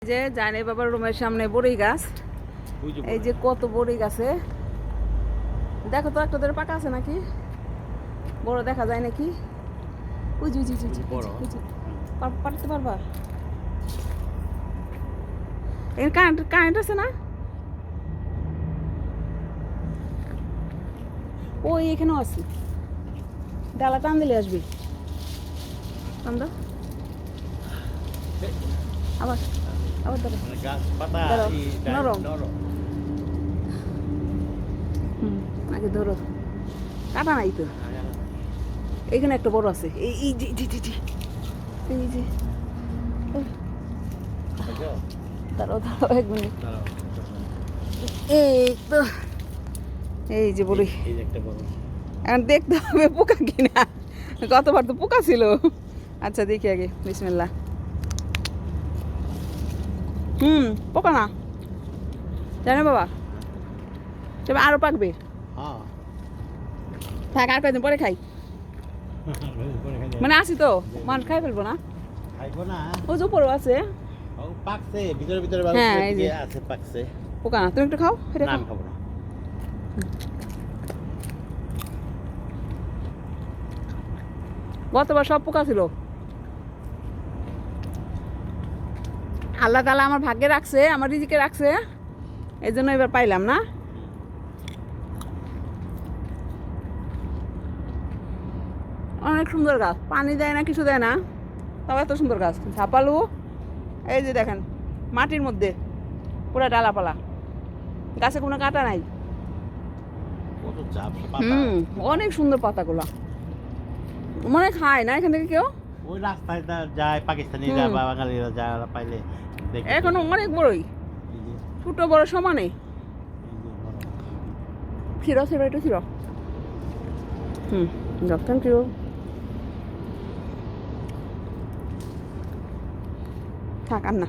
যে জানি বাবার রুমের সামনে বড়ই গাছ, এই যে কত বড়ই গাছে। দেখো তো একটা ধরে পাকা আছে নাকি, বড় দেখা যায় নাকি? উই জি জি জি জি পারতে পারবা? এর কারেন্ট কারেন্ট আছে না? ওই এখানেও আছে, ডালা টান দিলে আসবি। টান দাও আবার আবার ধরো, নরম। আগে ধরো, কাটা নাই তো। এখানে একটা বড় আছে, এই এই যে জি জি জি এই যে। দাঁড়াও দাঁড়াও 1 মিনিট। এই তো, এই যে বলি এখন দেখতে হবে পোকা কিনা, গতবার তো পোকা ছিল। আচ্ছা দেখি আগে, বিসমিল্লাহ। পোকা না জানো বাবা, তবে আরো পাকবে। থাক আর কয়েকদিন পরে খাই, মানে আসি তো মানুষ খাই ফেলবো না, ও যে উপরও আছে। পাকছে ভিতরে ভিতরে, হ্যাঁ এই যে আছে পাকছে। পোকা না, তুমি একটু খাও, এটা না আমি খাবো না। গতবার সব পোকা ছিল, আল্লাহ তাআলা আমার ভাগ্যে রাখছে, আমার রিজিকে রাখছে, এই জন্য এবার পাইলাম না। অনেক সুন্দর গাছ, পানি দেয় না কিছু দেয় না, তবে এত সুন্দর গাছ। ঝাপালু, এই যে দেখেন মাটির মধ্যে পুরো ডালাপালা, গাছে কোনো কাটা নাই। অনেক সুন্দর পাতাগুলো, মনে খায় না এখান থেকে কেউ। ওই রাস্তায় যায় পাকিস্তানিরা বা বাঙালিরা যায়, ওরা পাইলে এখনো অনেক বড়ই, ছোট বড় সমানে। ছিল ছিল একটু ছিল। Thank you. থাক আর না,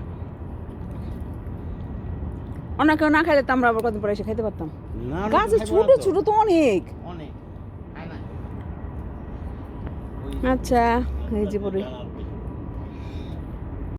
অন্য কেউ না খাইলে তো আমরা আবার কদিন পরে এসে খাইতে পারতাম। গাছে ছোট ছোট তো অনেক। আচ্ছা এই যে বড়ই।